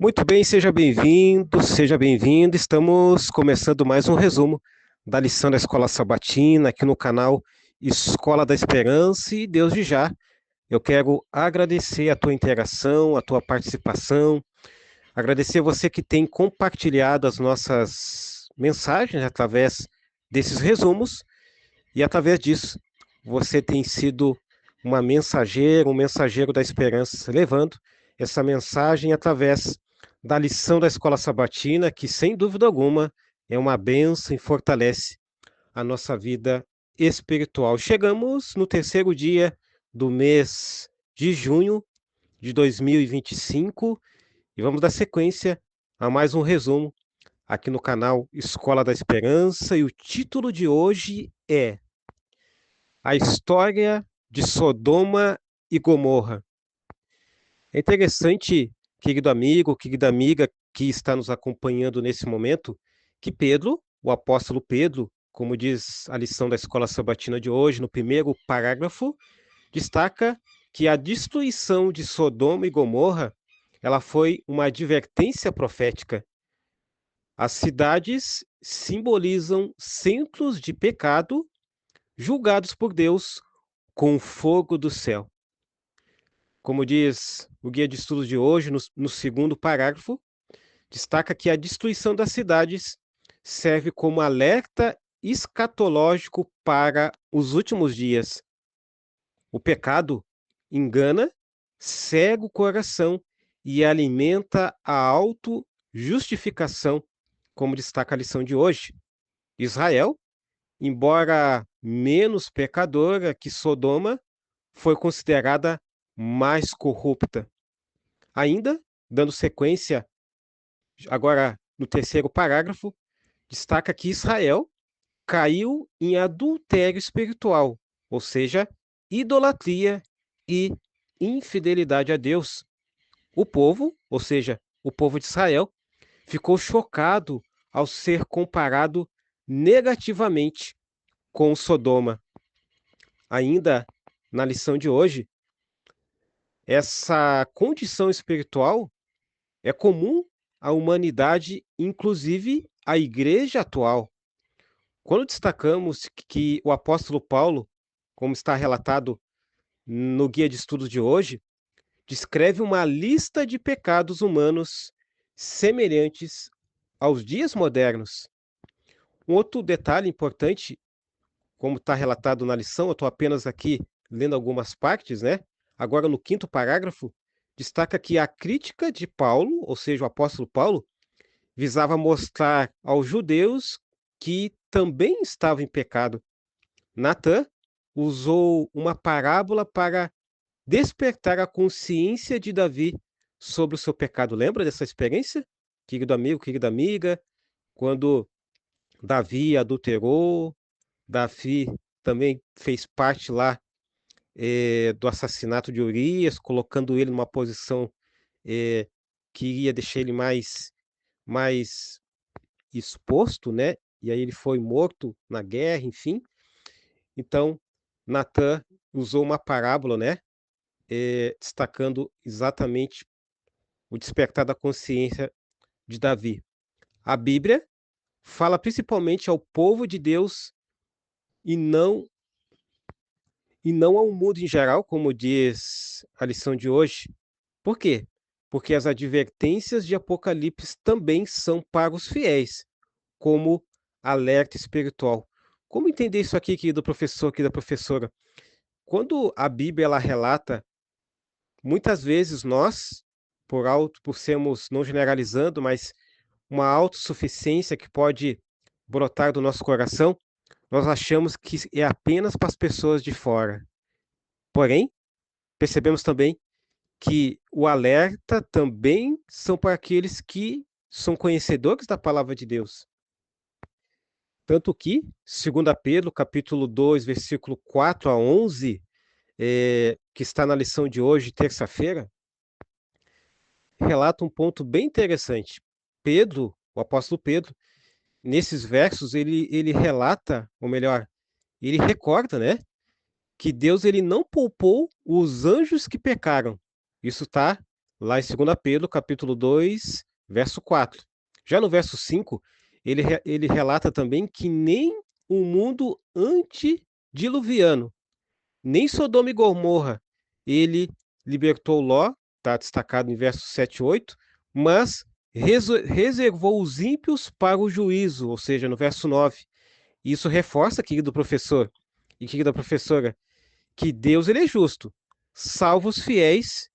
Muito bem, seja bem-vindo, seja bem-vindo. Estamos começando mais um resumo da lição da Escola Sabatina aqui no canal Escola da Esperança e Deus de Já. Eu quero agradecer a tua interação, a tua participação, agradecer você que tem compartilhado as nossas mensagens através desses resumos e através disso você tem sido uma mensageira, um mensageiro da esperança, levando essa mensagem através da lição da Escola Sabatina, que sem dúvida alguma é uma bênção e fortalece a nossa vida espiritual. Chegamos no terceiro dia do mês de junho de 2025 e vamos dar sequência a mais um resumo aqui no canal Escola da Esperança. E o título de hoje é A História de Sodoma e Gomorra. É interessante, querido amigo, querida amiga que está nos acompanhando nesse momento, que Pedro, o apóstolo Pedro, como diz a lição da Escola Sabatina de hoje, no primeiro parágrafo, destaca que a destruição de Sodoma e Gomorra, ela foi uma advertência profética. As cidades simbolizam centros de pecado julgados por Deus com o fogo do céu. Como diz o guia de estudos de hoje, no segundo parágrafo, destaca que a destruição das cidades serve como alerta escatológico para os últimos dias. O pecado engana, cega o coração e alimenta a autojustificação, como destaca a lição de hoje. Israel, embora menos pecadora que Sodoma, foi considerada mais corrupta. Ainda, dando sequência, agora no terceiro parágrafo, destaca que Israel caiu em adultério espiritual, ou seja, idolatria e infidelidade a Deus. O povo, ou seja, o povo de Israel, ficou chocado ao ser comparado negativamente com Sodoma. Ainda na lição de hoje, essa condição espiritual é comum à humanidade, inclusive à igreja atual. Quando destacamos que o apóstolo Paulo, como está relatado no guia de estudos de hoje, descreve uma lista de pecados humanos semelhantes aos dias modernos. Um outro detalhe importante, como está relatado na lição, eu estou apenas aqui lendo algumas partes, né? Agora, no quinto parágrafo, destaca que a crítica de Paulo, ou seja, o apóstolo Paulo, visava mostrar aos judeus que também estavam em pecado. Natan usou uma parábola para despertar a consciência de Davi sobre o seu pecado. Lembra dessa experiência, querido amigo, querida amiga, quando Davi adulterou, Davi também fez parte lá do assassinato de Urias, colocando ele numa posição eh, que iria deixar ele mais exposto, né? E aí ele foi morto na guerra, enfim. Então, Natan usou uma parábola, né? Destacando exatamente o despertar da consciência de Davi. A Bíblia fala principalmente ao povo de Deus e não e não ao mundo em geral, como diz a lição de hoje. Por quê? Porque as advertências de Apocalipse também são para os fiéis, como alerta espiritual. Como entender isso aqui, querido professor, querida professora? Quando a Bíblia ela relata, muitas vezes nós, por sermos, não generalizando, mas uma autossuficiência que pode brotar do nosso coração, nós achamos que é apenas para as pessoas de fora. Porém, percebemos também que o alerta também são para aqueles que são conhecedores da palavra de Deus. Tanto que, segundo Pedro, capítulo 2, versículo 4 a 11, que está na lição de hoje, terça-feira, relata um ponto bem interessante. Pedro, o apóstolo Pedro, nesses versos, ele relata, ou melhor, ele recorda, né, que Deus ele não poupou os anjos que pecaram. Isso está lá em 2 Pedro, capítulo 2, verso 4. Já no verso 5, ele relata também que nem o mundo antediluviano, nem Sodoma e Gomorra, ele libertou Ló, está destacado em versos 7 e 8, mas reservou os ímpios para o juízo, ou seja, no verso 9. Isso reforça, querido professor e querida professora, que Deus ele é justo, salva os fiéis,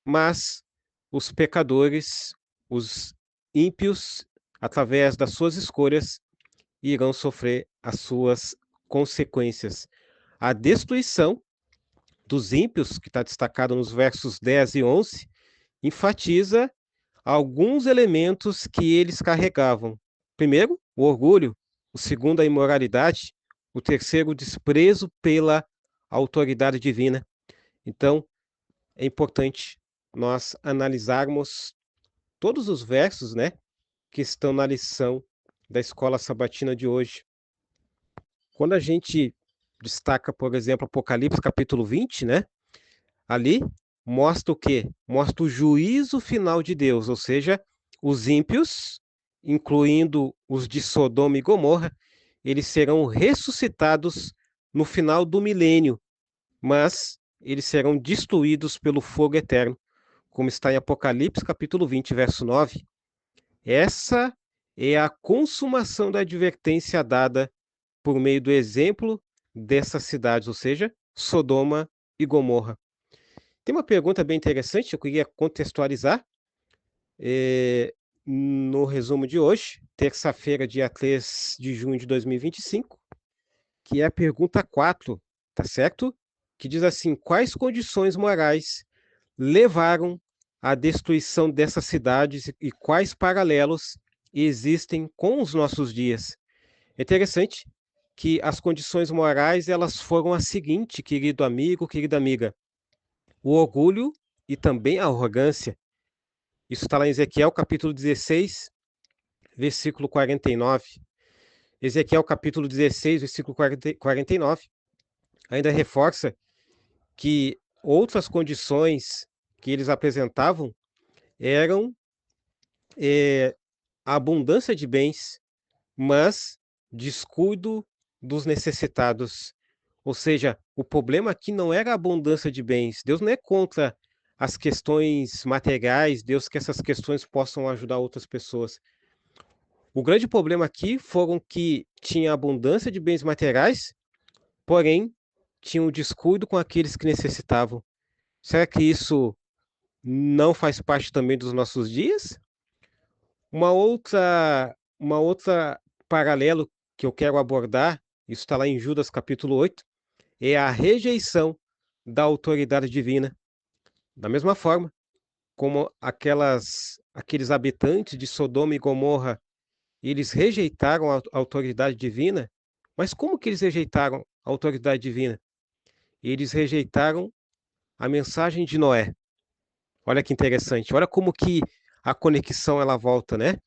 mas os pecadores, os ímpios, através das suas escolhas, irão sofrer as suas consequências. A destruição dos ímpios, que está destacado nos versos 10 e 11, enfatiza alguns elementos que eles carregavam. Primeiro, o orgulho. O segundo, a imoralidade. O terceiro, o desprezo pela autoridade divina. Então, é importante nós analisarmos todos os versos, né, que estão na lição da escola sabatina de hoje. Quando a gente destaca, por exemplo, Apocalipse capítulo 20, né, ali mostra o quê? Mostra o juízo final de Deus, ou seja, os ímpios, incluindo os de Sodoma e Gomorra, eles serão ressuscitados no final do milênio, mas eles serão destruídos pelo fogo eterno, como está em Apocalipse capítulo 20, verso 9. Essa é a consumação da advertência dada por meio do exemplo dessas cidades, ou seja, Sodoma e Gomorra. Tem uma pergunta bem interessante, eu queria contextualizar no resumo de hoje, terça-feira, dia 3 de junho de 2025, que é a pergunta 4, tá certo? Que diz assim: quais condições morais levaram à destruição dessas cidades e quais paralelos existem com os nossos dias? É interessante que as condições morais elas foram as seguintes, querido amigo, querida amiga: o orgulho e também a arrogância. Isso está lá em Ezequiel capítulo 16, versículo 49. Ezequiel capítulo 16, versículo 49, ainda reforça que outras condições que eles apresentavam eram a abundância de bens, mas descuido dos necessitados. Ou seja, o problema aqui não era a abundância de bens. Deus não é contra as questões materiais, Deus quer que essas questões possam ajudar outras pessoas. O grande problema aqui foram que tinha abundância de bens materiais, porém tinha um descuido com aqueles que necessitavam. Será que isso não faz parte também dos nossos dias? Uma outra paralelo que eu quero abordar, isso está lá em Judas capítulo 8, é a rejeição da autoridade divina. Da mesma forma, como aqueles habitantes de Sodoma e Gomorra, eles rejeitaram a autoridade divina, mas como que eles rejeitaram a autoridade divina? Eles rejeitaram a mensagem de Noé. Olha que interessante, olha como que a conexão ela volta, né?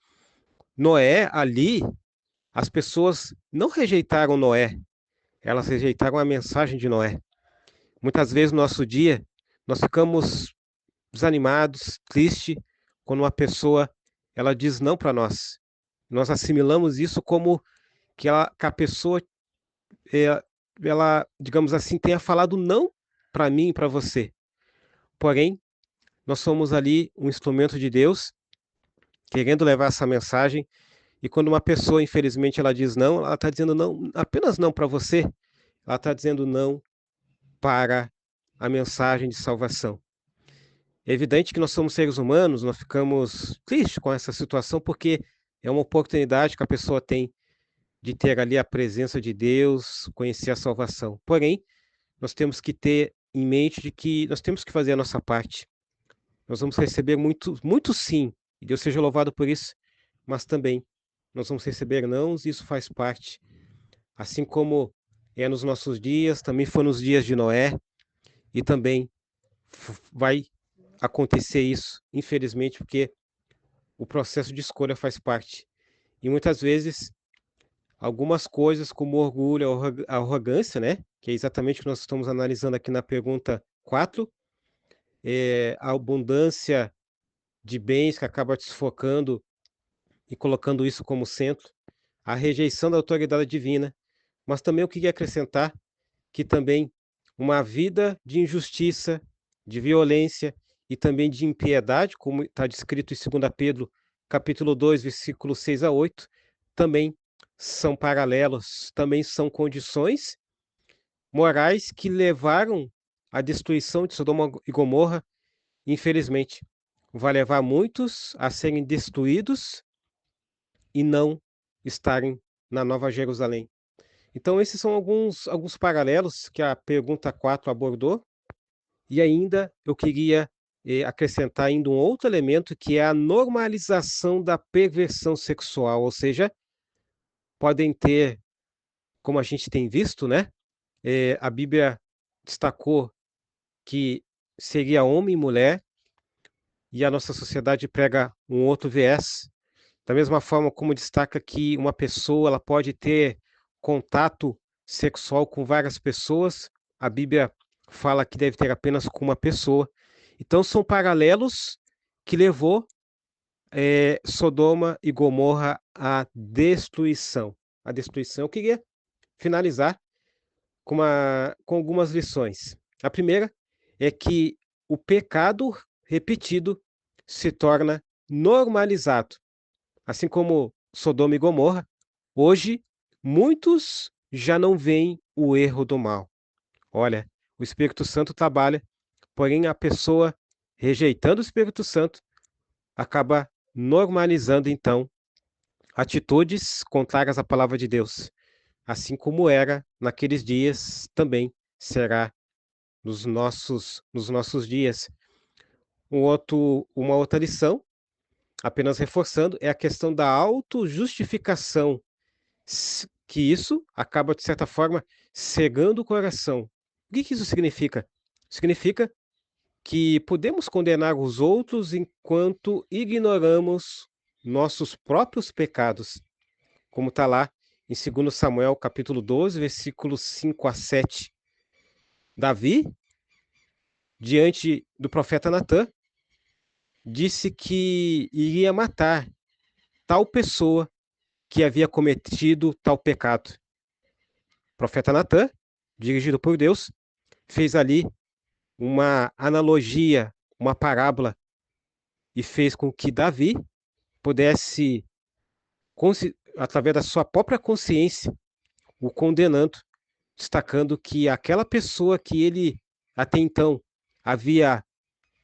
Noé ali, as pessoas não rejeitaram Noé, elas rejeitaram a mensagem de Noé. Muitas vezes no nosso dia, nós ficamos desanimados, tristes, quando uma pessoa ela diz não para nós. Nós assimilamos isso como que a pessoa, é, ela, digamos assim, tenha falado não para mim e para você. Porém, nós somos ali um instrumento de Deus, querendo levar essa mensagem, e quando uma pessoa, infelizmente, ela diz não, ela está dizendo não, apenas não para você, ela está dizendo não para a mensagem de salvação. É evidente que nós somos seres humanos, nós ficamos tristes com essa situação, porque é uma oportunidade que a pessoa tem de ter ali a presença de Deus, conhecer a salvação. Porém, nós temos que ter em mente de que nós temos que fazer a nossa parte. Nós vamos receber muito, muito sim, e Deus seja louvado por isso, mas também nós vamos receber nãos, e isso faz parte. Assim como é nos nossos dias, também foi nos dias de Noé, e também vai acontecer isso, infelizmente, porque o processo de escolha faz parte. E muitas vezes, algumas coisas como o orgulho, a arrogância, né? Que é exatamente o que nós estamos analisando aqui na pergunta 4, a abundância de bens que acaba desfocando e colocando isso como centro, a rejeição da autoridade divina, mas também eu queria acrescentar que também uma vida de injustiça, de violência e também de impiedade, como está descrito em 2 Pedro, capítulo 2, versículos 6 a 8, também são paralelos, também são condições morais que levaram à destruição de Sodoma e Gomorra. Infelizmente, vai levar muitos a serem destruídos e não estarem na Nova Jerusalém. Então, esses são alguns paralelos que a pergunta 4 abordou, e ainda eu queria acrescentar ainda um outro elemento, que é a normalização da perversão sexual, ou seja, podem ter, como a gente tem visto, né? A Bíblia destacou que seria homem e mulher, e a nossa sociedade prega um outro viés. Da mesma forma como destaca que uma pessoa ela pode ter contato sexual com várias pessoas, a Bíblia fala que deve ter apenas com uma pessoa. Então são paralelos que levou Sodoma e Gomorra à destruição. A destruição. Eu queria finalizar com algumas lições. A primeira é que o pecado repetido se torna normalizado. Assim como Sodoma e Gomorra, hoje muitos já não veem o erro do mal. Olha, o Espírito Santo trabalha, porém a pessoa rejeitando o Espírito Santo acaba normalizando então atitudes contrárias à palavra de Deus. Assim como era naqueles dias, também será nos nossos dias. Uma outra lição, apenas reforçando, é a questão da autojustificação, que isso acaba, de certa forma, cegando o coração. O que isso significa? Significa que podemos condenar os outros enquanto ignoramos nossos próprios pecados, como está lá em 2 Samuel, capítulo 12, versículos 5 a 7. Davi, diante do profeta Natã, disse que iria matar tal pessoa que havia cometido tal pecado. O profeta Natã, dirigido por Deus, fez ali uma analogia, uma parábola, e fez com que Davi pudesse, através da sua própria consciência, o condenando, destacando que aquela pessoa que ele até então havia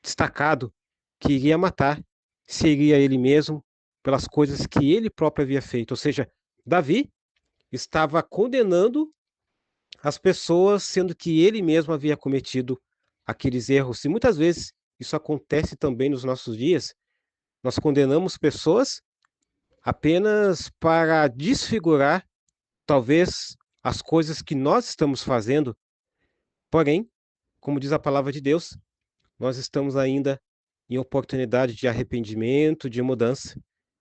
destacado que iria matar seria ele mesmo pelas coisas que ele próprio havia feito. Ou seja, Davi estava condenando as pessoas, sendo que ele mesmo havia cometido aqueles erros. E muitas vezes isso acontece também nos nossos dias. Nós condenamos pessoas apenas para desfigurar, talvez, as coisas que nós estamos fazendo. Porém, como diz a palavra de Deus, nós estamos ainda em oportunidade de arrependimento, de mudança.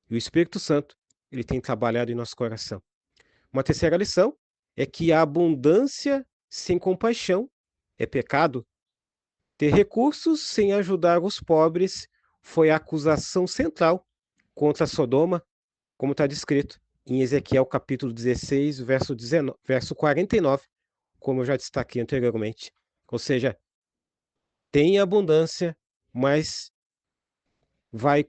E o Espírito Santo, ele tem trabalhado em nosso coração. Uma terceira lição é que a abundância sem compaixão é pecado. Ter recursos sem ajudar os pobres foi a acusação central contra Sodoma, como está descrito em Ezequiel capítulo 16, verso 49, como eu já destaquei anteriormente. Ou seja, tem abundância, mas vai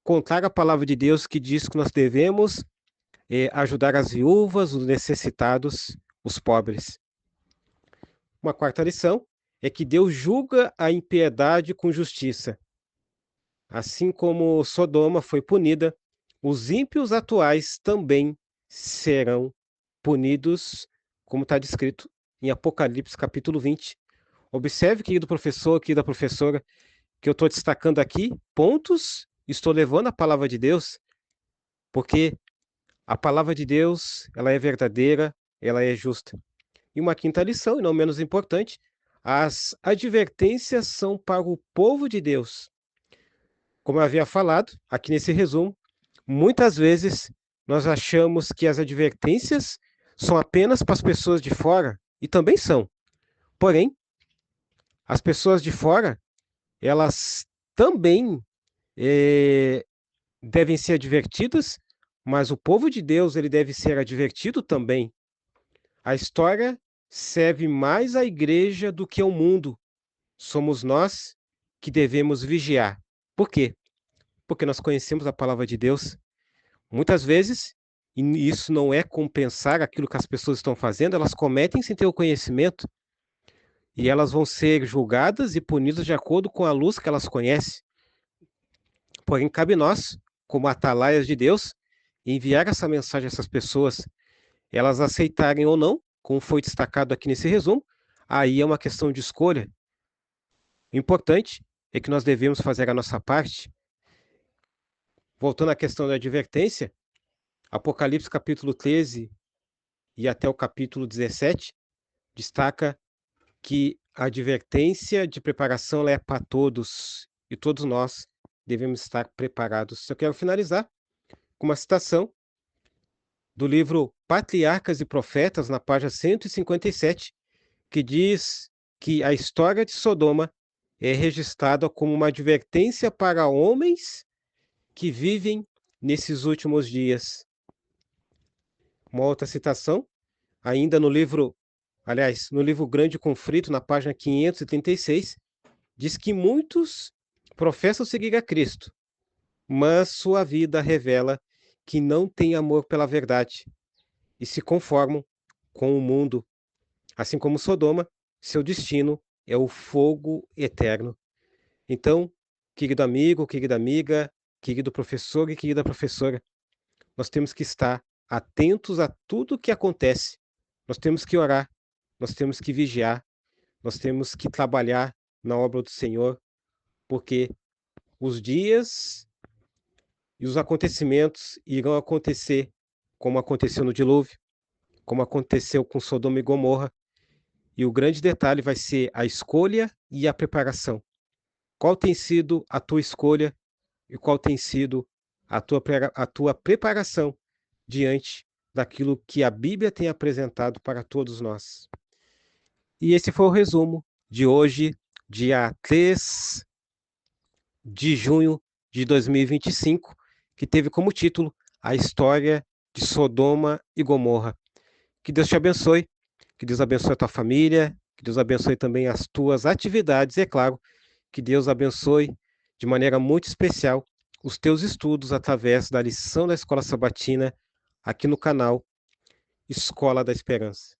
contar a palavra de Deus que diz que nós devemos ajudar as viúvas, os necessitados, os pobres. Uma quarta lição é que Deus julga a impiedade com justiça. Assim como Sodoma foi punida, os ímpios atuais também serão punidos, como está descrito em Apocalipse capítulo 20. Observe, querido professor, querida professora, que eu estou destacando aqui pontos, estou levando a palavra de Deus, porque a palavra de Deus, ela é verdadeira, ela é justa. E uma quinta lição, e não menos importante, as advertências são para o povo de Deus. Como eu havia falado, aqui nesse resumo, muitas vezes nós achamos que as advertências são apenas para as pessoas de fora, e também são. Porém, as pessoas de fora, elas também devem ser advertidas, mas o povo de Deus ele deve ser advertido também. A história serve mais à igreja do que ao mundo. Somos nós que devemos vigiar. Por quê? Porque nós conhecemos a palavra de Deus. Muitas vezes, e isso não é compensar aquilo que as pessoas estão fazendo, elas cometem sem ter o conhecimento e elas vão ser julgadas e punidas de acordo com a luz que elas conhecem. Porém, cabe nós, como atalaias de Deus, enviar essa mensagem a essas pessoas, elas aceitarem ou não, como foi destacado aqui nesse resumo, aí é uma questão de escolha. O importante é que nós devemos fazer a nossa parte. Voltando à questão da advertência, Apocalipse capítulo 13 e até o capítulo 17 destaca que a advertência de preparação é para todos e todos nós devemos estar preparados. Eu quero finalizar com uma citação do livro Patriarcas e Profetas, na página 157, que diz que a história de Sodoma é registrada como uma advertência para homens que vivem nesses últimos dias. Uma outra citação, ainda no livro, aliás, no livro Grande Conflito, na página 536, diz que muitos professam seguir a Cristo, mas sua vida revela que não têm amor pela verdade e se conformam com o mundo. Assim como Sodoma, seu destino é o fogo eterno. Então, querido amigo, querida amiga, querido professor e querida professora, nós temos que estar atentos a tudo o que acontece. Nós temos que orar, nós temos que vigiar, nós temos que trabalhar na obra do Senhor, porque os dias e os acontecimentos irão acontecer como aconteceu no dilúvio, como aconteceu com Sodoma e Gomorra, e o grande detalhe vai ser a escolha e a preparação. Qual tem sido a tua escolha e qual tem sido a tua preparação diante daquilo que a Bíblia tem apresentado para todos nós? E esse foi o resumo de hoje, dia 3 de junho de 2025, que teve como título A História de Sodoma e Gomorra. Que Deus te abençoe, que Deus abençoe a tua família, que Deus abençoe também as tuas atividades, e é claro, que Deus abençoe de maneira muito especial os teus estudos através da lição da Escola Sabatina aqui no canal Escola da Esperança.